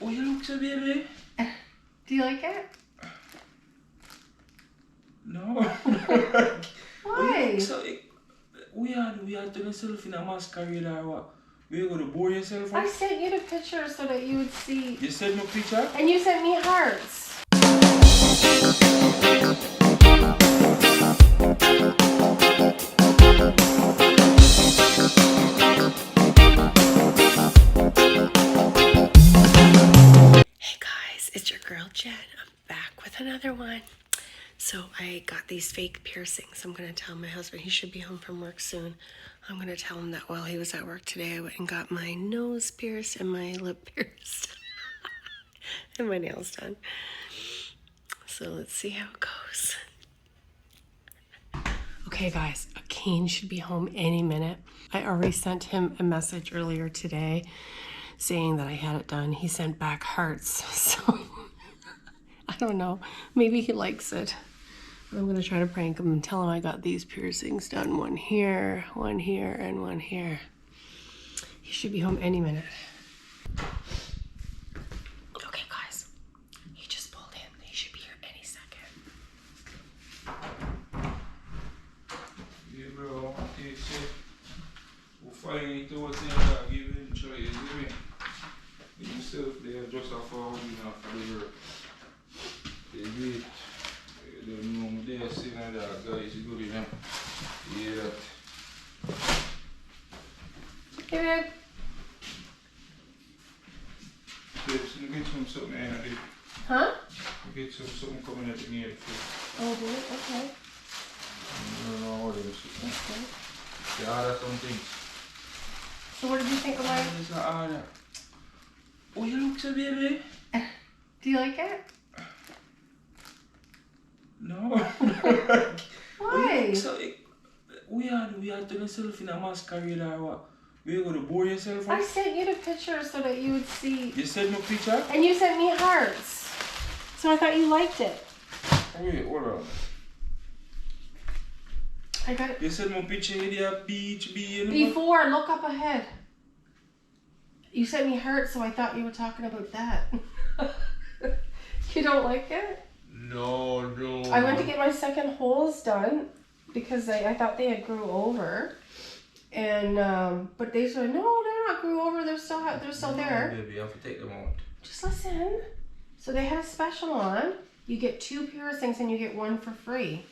Oh, you look so baby. Do you like it? No. Why? So, we are turning yourself in a masquerade or what? Where you going to bore yourself? I sent you the picture so that you would see. You sent me a picture? And you sent me hearts. Hey guys, it's your girl Jen. I'm back with another one. So I got these fake piercings. I'm gonna tell my husband, he should be home from work soon. I'm gonna tell him that while he was at work today, I went and got my nose pierced and my lip pierced and my nails done. So let's see how it goes. Okay guys, Kane should be home any minute. I already sent him a message earlier today saying that I had it done. He sent back hearts, so I don't know. Maybe he likes it. I'm gonna try to prank him and tell him I got these piercings done. One here, and one here. He should be home any minute. Okay guys, he just pulled in. He should be here any second. Yeah, bro. We'll find it towards the end of the give it a try, you see me? Yourself there just a forward enough for the work. They do it. You don't know they're saying that guys is good enough. Yeah that. Hey babe. Babes, you get something in at it. Huh? You get something coming at the near foot. Oh, good. Okay. I don't know what it is. Okay. Yeah, that's something. So what did you think of my... It's not all that. Oh, you look so baby. Do you like it? No. Why? So, we are turning yourself in a masquerade or what? Where you going to bore yourself? I sent you the picture so that you would see. You sent me a picture? And you sent me hearts. So I thought you liked it. Wait, hold on. I got it. You sent me a picture of the beach, Before, look up ahead. You sent me hearts, so I thought you were talking about that. You don't like it? No. I went to get my second holes done because I thought they had grew over. And but they said no, they're not grew over. They're still there. Baby, you have to take them out. Just listen. So they had a special on. You get 2 piercings and you get 1 for free.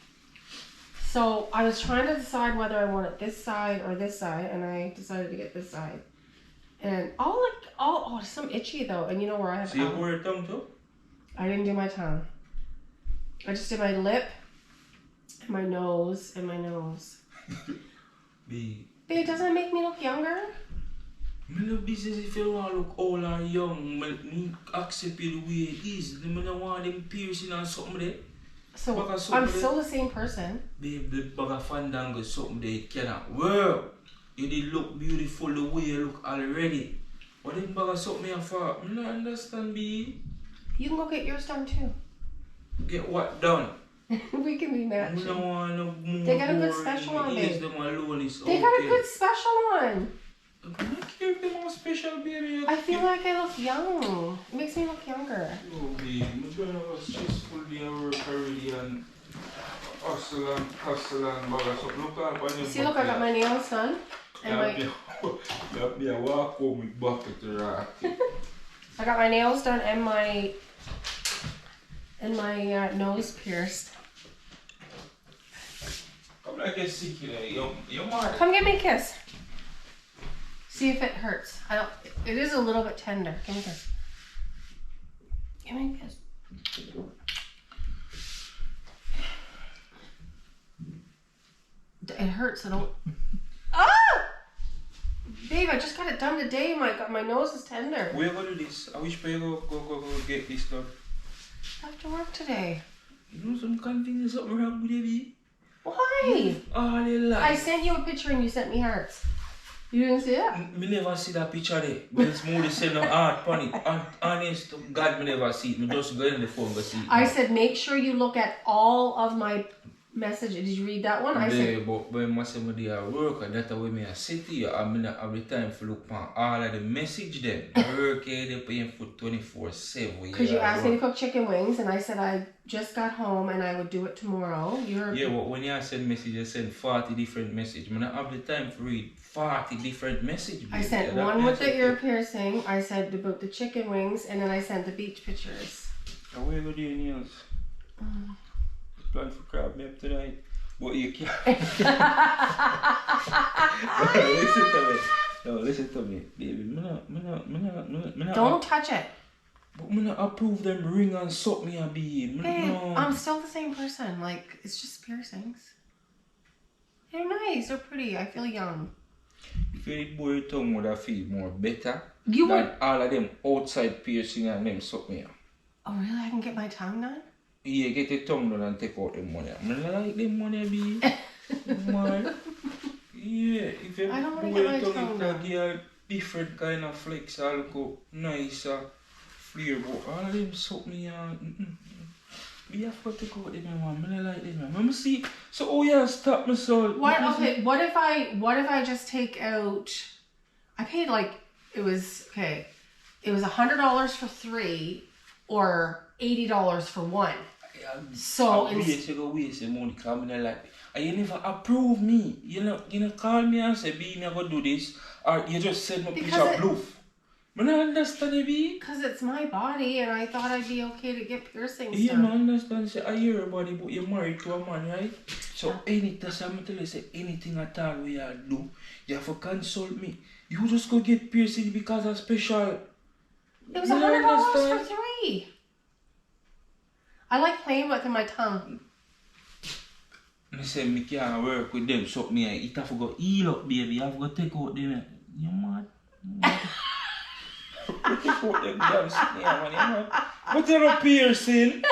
So I was trying to decide whether I wanted this side or this side, and I decided to get this side. And oh, some itchy though. And you know where I have. So you wore your tongue too? I didn't do my tongue. I just did my lip, and my nose, and my nose. Babe, doesn't it make me look younger? I'm not business if you want to look old or young. I accept you the way it is. I don't want them piercing or something there. So I'm still the same person. Babe, the bag of fandango something there cannot work. You did look beautiful the way you look already. What them bag of something here for? I don't understand, B. You can go get yours done too. Get what done? We can be matching. I don't want no more. They got a good special on, babe. Them alone is They got a good special on. I'm not care if them are special, baby. I feel like I look young. It makes me look younger. Oh, babe, I'm going to have a stressful day at work already and hustle and bag of something. Look up on your See, look, I got my nails done. And you have to walk home with bucket to rock. I got my nails done and my nose pierced. I'm not getting sick today. You're mad. Come give me a kiss. See if it hurts. It is a little bit tender. Give me a kiss. Give me a kiss. It hurts. I don't. Ah! Babe, I just got it done today. My nose is tender. Where go do this? I wish you go get this done. After work today. You know some convenience something wrong with you, Why? Oh, they lie. I sent you a picture and you sent me hearts. You didn't see it? Me never see that picture there. But it's more to send no art on it. Honest to God, me never see it. Me just go in the phone and see it. I said make sure you look at all of my message. Did you read that one? I Yeah, said, but when I say I dey at work, and that's why I say to you, I'm not have the time to look on all of the message them. I work here, they paying for 24/7. because you asked me to cook chicken wings, and I said I just got home and I would do it tomorrow. Yeah, but when you send message, you send 40 different messages. I don't have the time to read 40 different messages. I sent one with the ear piercing. I said about the chicken wings, and then I sent the beach pictures. And where go the nails? Plan for crab meat tonight. But you can't. Listen to me. No, listen to me. Baby, Don't touch it. But I'm not approve them ring and suck me a babe. No. I'm still the same person. Like, it's just piercings. They're nice. They're pretty. I feel young. If you boy your tongue would have feel more better You than would. all of them outside piercing and them suck me. Oh, really? I can get my tongue done? Yeah, get your tongue done and take out the money. I like the money, babe. Man. Yeah, if you I don't wanna do get your my tongue, tongue it done. give you different kind of flex. I'll go nicer, flavor. All of them suck me on. We have to take out them, man. I like them, man. Let me see. So, oh yeah, stop me, so. What? Okay. What if I just take out? I paid like it was okay. It was $100 for 3, or $80 for 1. So you go waste your money, cause me like. And you never approve me. You know, call me and say, B, me I go do this, or you just send me picture of bluff. I don't understand it, B. Because it's my body, and I thought I'd be okay to get piercings Yeah, done. I understand. Say, I hear your body, but you're married to a man, right? So anything, I'm tell you, say anything at all we you do, you have to consult me. You just go get piercing because of special. It was $100 for 3. I like playing with my tongue. I say, me can't work with them, so me, it have to go heal up, baby. You have to go take out them. You mad? Take out them damn sick, man. You mad? But you're not piercing.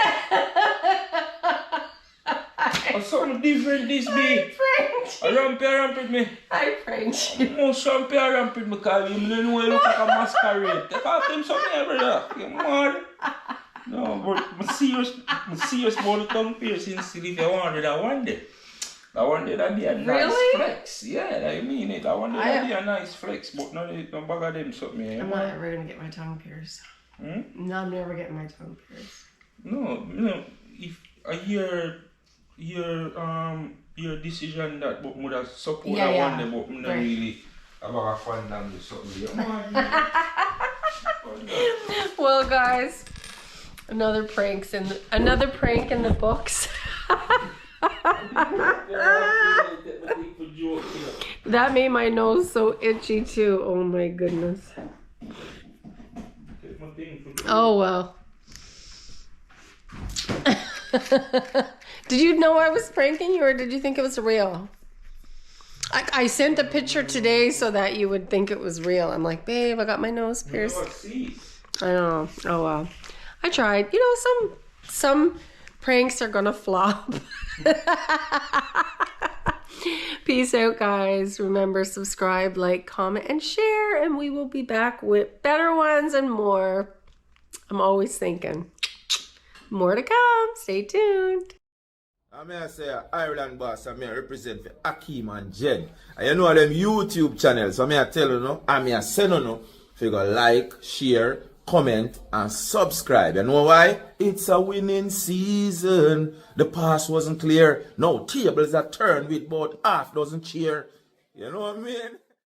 Or something different this be. I ramp with me. I pranked you. Most ramp with me, because you don't know you look like a masquerade. Take off them something, brother. You mad? No, but I'm serious about the tongue piercing still if you wanted that one day. That one day that'd be a nice flex. Yeah, I mean it. That one day that'd be a nice flex, but no bag of them something. I'm not ever gonna get my tongue pierced. Hmm? No, I'm never getting my tongue pierced. No, if I hear your decision that but would have support that one day, but not really about a fun down to something. Well, guys, another prank in the books. That made my nose so itchy too. Oh my goodness. Oh well. Did you know I was pranking you, or did you think it was real? I sent a picture today so that you would think it was real. I'm like, babe, I got my nose pierced. I know. Oh well. I tried. You know, some pranks are gonna flop. Peace out, guys. Remember, subscribe, like, comment, and share, and we will be back with better ones and more. I'm always thinking. More to come. Stay tuned. I'm here to say Ireland boss, I'm here to represent for Akeem and Jen. And you know them YouTube channels, so I'm here to tell you no, I'm here to say no, if you go like, share, comment, and subscribe. You know why? It's a winning season. The past wasn't clear. No, tables are turned with about half dozen cheer. You know what I mean?